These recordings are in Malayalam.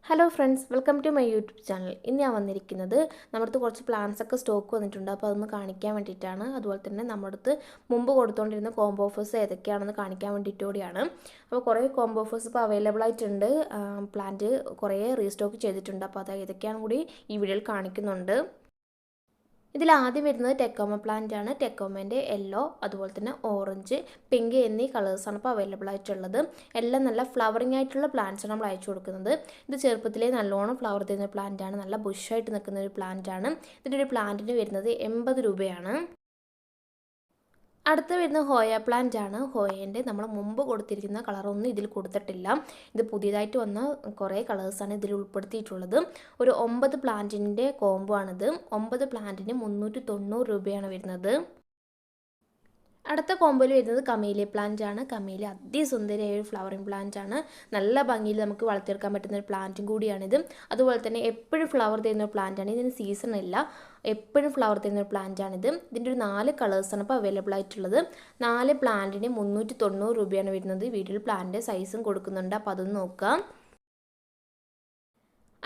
Hello friends, welcome to my YouTube channel. ഇന്ന് ഞാൻ വന്നിരിക്കുന്നത് നമ്മുടെ അടുത്ത് കുറച്ച് പ്ലാൻസ് ഒക്കെ സ്റ്റോക്ക് വന്നിട്ടുണ്ട്. അപ്പോൾ അതൊന്ന് കാണിക്കാൻ വേണ്ടിയിട്ടാണ്. അതുപോലെ തന്നെ നമ്മുടെ അടുത്ത് മുമ്പ് കൊടുത്തുകൊണ്ടിരുന്ന കോംബോ ഓഫേഴ്സ് ഏതൊക്കെയാണെന്ന് കാണിക്കാൻ വേണ്ടിയിട്ടൂടെയാണ്. അപ്പോൾ കുറേ കോംബോ ഓഫേഴ്സ് ഇപ്പോൾ അവൈലബിൾ ആയിട്ടുണ്ട്. പ്ലാന്റ് കുറേ റീസ്റ്റോക്ക് ചെയ്തിട്ടുണ്ട്. അപ്പോൾ അത് ഏതൊക്കെയാണെന്ന് കൂടി ഈ വീഡിയോയിൽ കാണിക്കുന്നുണ്ട്. ഇതിൽ ആദ്യം വരുന്നത് ടെക്കോമ പ്ലാന്റ് ആണ്. ടെക്കോമേൻ്റെ യെല്ലോ, അതുപോലെ തന്നെ ഓറഞ്ച്, പിങ്ക് എന്നീ കളേഴ്സാണ് ഇപ്പോൾ അവൈലബിൾ ആയിട്ടുള്ളത്. എല്ലാം നല്ല ഫ്ലവറിങ് ആയിട്ടുള്ള പ്ലാന്റ്സാണ് നമ്മൾ അയച്ചു കൊടുക്കുന്നത്. ഇത് ചെറുപ്പത്തിലേ നല്ലോണം ഫ്ലവർ തരുന്ന പ്ലാന്റ് ആണ്. നല്ല ബുഷായിട്ട് നിൽക്കുന്ന ഒരു പ്ലാന്റ് ആണ്. ഇതിൻ്റെ ഒരു പ്ലാന്റിന് വരുന്നത് 80 രൂപയാണ്. അടുത്ത് വരുന്ന ഹോയ പ്ലാന്റ് ആണ്. ഹോയേൻ്റെ നമ്മൾ മുമ്പ് കൊടുത്തിരിക്കുന്ന കളറൊന്നും ഇതിൽ കൊടുത്തിട്ടില്ല. ഇത് പുതിയതായിട്ട് വന്ന കുറേ കളേഴ്സാണ് ഇതിൽ ഉൾപ്പെടുത്തിയിട്ടുള്ളത്. ഒരു 9 പ്ലാന്റിൻ്റെ കോംബോ ആണിത്. 9 പ്ലാന്റിന് 390 രൂപയാണ് വരുന്നത്. അടുത്ത കോമ്പോയിൽ വരുന്നത് കമേലിയ പ്ലാന്റ് ആണ്. കമേലിയ അതിസുന്ദരിയായ ഒരു ഫ്ലവറിങ് പ്ലാന്റ് ആണ്. നല്ല ഭംഗിയിൽ നമുക്ക് വളർത്തിയെടുക്കാൻ പറ്റുന്ന ഒരു പ്ലാന്റും കൂടിയാണിത്. അതുപോലെ തന്നെ എപ്പോഴും ഫ്ലവർ തരുന്ന ഒരു പ്ലാന്റ് ആണ്. ഇതിന് സീസൺ ഇല്ല, എപ്പോഴും ഫ്ലവർ തരുന്ന ഒരു പ്ലാന്റ് ആണിത്. ഇതിൻ്റെ ഒരു 4 കളേഴ്സാണ് ഇപ്പോൾ അവൈലബിൾ ആയിട്ടുള്ളത്. 4 പ്ലാന്റിന് 390 രൂപയാണ് വരുന്നത്. വീട്ടിൽ പ്ലാന്റ് സൈസും കൊടുക്കുന്നുണ്ട്, അപ്പോൾ അതൊന്ന് നോക്കാം.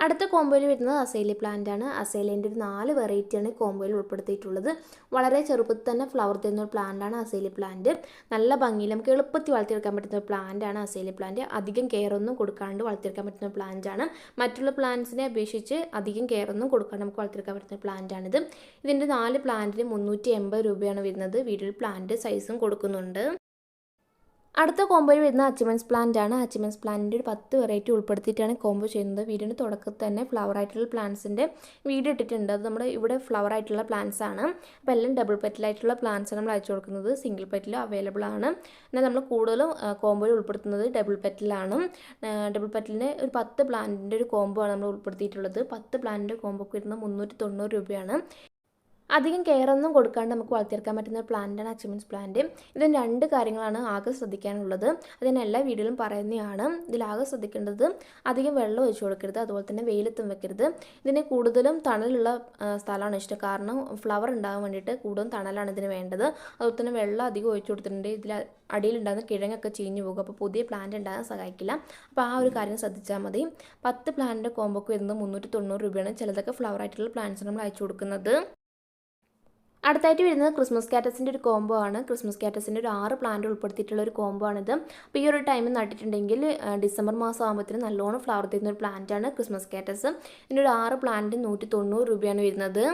അടുത്ത കോമ്പോയിൽ വരുന്നത് അസേലി പ്ലാന്റ് ആണ്. അസേലിൻ്റെ ഒരു 4 വെറൈറ്റിയാണ് കോമ്പോയിൽ ഉൾപ്പെടുത്തിയിട്ടുള്ളത്. വളരെ ചെറുപ്പത്തിൽ തന്നെ ഫ്ലവർ തരുന്ന ഒരു പ്ലാന്റ് ആണ് അസേലി പ്ലാന്റ്. നല്ല ഭംഗിയിൽ നമുക്ക് എളുപ്പത്തിൽ വളർത്തിയെടുക്കാൻ പറ്റുന്ന ഒരു പ്ലാന്റ് ആണ് അസേലി പ്ലാന്റ്. അധികം കെയർ ഒന്നും കൊടുക്കാണ്ട് വളർത്തിയെടുക്കാൻ പറ്റുന്ന ഒരു പ്ലാന്റ് ആണ്. മറ്റുള്ള പ്ലാന്റ്സിനെ അപേക്ഷിച്ച് അധികം കെയർ ഒന്നും കൊടുക്കാണ്ട് നമുക്ക് വളർത്തിയെടുക്കാൻ പറ്റുന്ന പ്ലാന്റ് ആണിത്. ഇതിൻ്റെ 4 പ്ലാന്റിന് 380 രൂപയാണ് വരുന്നത്. വീട്ടിൽ പ്ലാന്റ് സൈസും കൊടുക്കുന്നുണ്ട്. അടുത്ത കോമ്പോയിൽ വരുന്ന അച്ചിമൻസ് പ്ലാന്റ് ആണ്. അച്ചിമൻസ് പ്ലാന്റിൻ്റെ ഒരു 10 വെറൈറ്റി ഉൾപ്പെടുത്തിയിട്ടാണ് കോംബോ ചെയ്യുന്നത്. വീടിൻ്റെ തുടക്കത്തിൽ തന്നെ ഫ്ലവർ ആയിട്ടുള്ള പ്ലാന്റ്സിൻ്റെ വീഡിയോ ഇട്ടിട്ടുണ്ട്. അത് നമ്മുടെ ഇവിടെ ഫ്ലവർ ആയിട്ടുള്ള പ്ലാന്റ്സ് ആണ്. അപ്പോൾ എല്ലാം ഡബിൾ പെറ്റലായിട്ടുള്ള പ്ലാന്റ്സ് നമ്മൾ അയച്ചു കൊടുക്കുന്നത്. സിംഗിൾ പെറ്റലും അവൈലബിൾ ആണ്. എന്നാൽ നമ്മൾ കൂടുതലും കോംബോയിൽ ഉൾപ്പെടുത്തുന്നത് ഡബിൾ പെറ്റലാണ്. ഡബിൾ പെറ്റലിന് ഒരു 10 പ്ലാന്റിൻ്റെ ഒരു കോംബോ ആണ് നമ്മൾ ഉൾപ്പെടുത്തിയിട്ടുള്ളത്. 10 പ്ലാന്റിൻ്റെ കോംബോക്ക് വരുന്നത് 390 രൂപയാണ്. അധികം കെയർ ഒന്നും കൊടുക്കാണ്ട് നമുക്ക് വളർത്തിയെടുക്കാൻ പറ്റുന്ന പ്ലാന്റാണ് അച്ചിമൻസ് പ്ലാന്റ്. ഇതിന് 2 കാര്യങ്ങളാണ് ആകെ ശ്രദ്ധിക്കാനുള്ളത്. അതിന് എല്ലാ വീഡിയോയിലും പറയുന്നതാണ്. ഇതിലാകെ ശ്രദ്ധിക്കേണ്ടത് അധികം വെള്ളം ഒഴിച്ചു കൊടുക്കരുത്, അതുപോലെ തന്നെ വെയിലത്തും വെക്കരുത്. ഇതിന് കൂടുതലും തണലുള്ള സ്ഥലമാണ് ഇഷ്ടം. കാരണം ഫ്ലവർ ഉണ്ടാകാൻ വേണ്ടിയിട്ട് കൂടുതലും തണലാണ് ഇതിന് വേണ്ടത്. അതുപോലെ തന്നെ വെള്ളം അധികം ഒഴിച്ചു കൊടുത്തിട്ടുണ്ടെങ്കിൽ ഇതിൽ അടിയിലുണ്ടാകുന്ന കിഴങ്ങൊക്കെ ചീഞ്ഞു പോകും. അപ്പോൾ പുതിയ പ്ലാന്റ് ഉണ്ടാകാൻ സഹായിക്കില്ല. അപ്പോൾ ആ ഒരു കാര്യം ശ്രദ്ധിച്ചാൽ മതി. 10 പ്ലാന്റിൻ്റെ കോംബോക്ക് വരുന്നത് 390 രൂപയാണ്. ചിലതൊക്കെ ഫ്ലവർ ആയിട്ടുള്ള പ്ലാന്റ്സ് നമ്മൾ അയച്ചു കൊടുക്കുന്നത്. അടുത്തായിട്ട് വരുന്നത് ക്രിസ്മസ് കാറ്റസിൻ്റെ ഒരു കോംബോ ആണ്. ക്രിസ്മസ് കാറ്റസിൻ്റെ ഒരു 6 പ്ലാന്റ് ഉൾപ്പെടുത്തിയിട്ടുള്ള ഒരു കോംബോ ആണിത്. അപ്പോൾ ഈ ഒരു ടൈമിൽ നട്ടിട്ടുണ്ടെങ്കിൽ ഡിസംബർ മാസം ആകുമ്പോഴത്തേന് നല്ലോണം ഫ്ലവർ തരുന്ന ഒരു പ്ലാന്റ് ആണ് ക്രിസ്മസ് കാറ്റസ്. ഇതിൻ്റെ ഒരു 6 പ്ലാന്റിന് 190 രൂപയാണ് വരുന്നത്.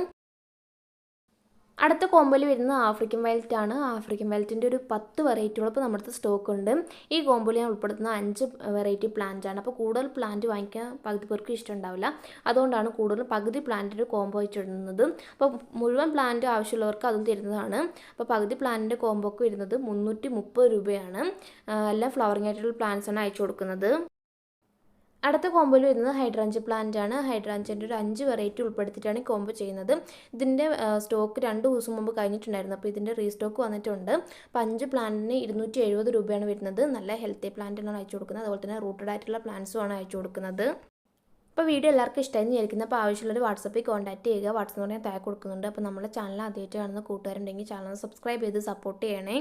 അടുത്ത കോമ്പോയിൽ വരുന്നത് ആഫ്രിക്കൻ വയലറ്റ് ആണ്. ആഫ്രിക്കൻ വയലറ്റിൻ്റെ ഒരു 10 വെറൈറ്റികൾ ഇപ്പോൾ നമ്മുടെ സ്റ്റോക്ക് ഉണ്ട്. ഈ കോമ്പോയിൽ ഞാൻ ഉൾപ്പെടുത്തുന്ന 5 വെറൈറ്റി പ്ലാന്റ് ആണ്. അപ്പോൾ കൂടുതൽ പ്ലാന്റ് വാങ്ങിക്കാൻ പകുതി പേർക്ക് ഇഷ്ടമുണ്ടാവില്ല. അതുകൊണ്ടാണ് കൂടുതൽ പകുതി പ്ലാന്റിൻ്റെ കോംബോ ആയിട്ടിടുന്നത്. അപ്പോൾ മുഴുവൻ പ്ലാന്റ് ആവശ്യമുള്ളവർക്ക് അതും തരുന്നതാണ്. അപ്പോൾ പകുതി പ്ലാന്റിൻ്റെ കോംബോക്ക് വരുന്നത് 330 രൂപയാണ്. എല്ലാം ഫ്ലവറിംഗ് ആയിട്ടുള്ള പ്ലാന്റ്സ് ആണ് അയച്ചു കൊടുക്കുന്നത്. അടുത്ത കോമ്പോയിൽ വരുന്നത് ഹൈഡ്രാഞ്ച് പ്ലാന്റ് ആണ്. ഹൈഡ്രാഞ്ചിൻ്റെ ഒരു 5 വെറൈറ്റി ഉൾപ്പെടുത്തിയിട്ടാണ് കോംബോ ചെയ്യുന്നത്. ഇതിൻ്റെ സ്റ്റോക്ക് 2 ദിവസം മുമ്പ് കഴിഞ്ഞിട്ടുണ്ടായിരുന്നു. അപ്പോൾ ഇതിൻ്റെ റീസ്റ്റോക്ക് വന്നിട്ടുണ്ട്. അപ്പോൾ 5 പ്ലാന്റിന് 270 രൂപയാണ് വരുന്നത്. നല്ല ഹെൽത്തി പ്ലാന്റാണ് അയച്ചു കൊടുക്കുന്നത്. അതുപോലെ തന്നെ റൂട്ടഡ് ആയിട്ടുള്ള പ്ലാന്റ്സും ആണ് അയച്ചു കൊടുക്കുന്നത്. അപ്പോൾ വീഡിയോ എല്ലാവർക്കും ഇഷ്ടമായി വിചാരിക്കുന്നത്. അപ്പോൾ ആവശ്യമുള്ളൊരു വാട്സപ്പിൽ കോൺടാക്ട് ചെയ്യുക. വാട്സപ്പ് എന്ന് പറഞ്ഞാൽ താഴെ കൊടുക്കുന്നുണ്ട്. അപ്പോൾ നമ്മുടെ ചാനൽ ആദ്യമായിട്ട് കാണുന്ന കൂട്ടുകാരുണ്ടെങ്കിൽ ചാനൽ സബ്സ്ക്രൈബ് ചെയ്ത് സപ്പോർട്ട് ചെയ്യണേ.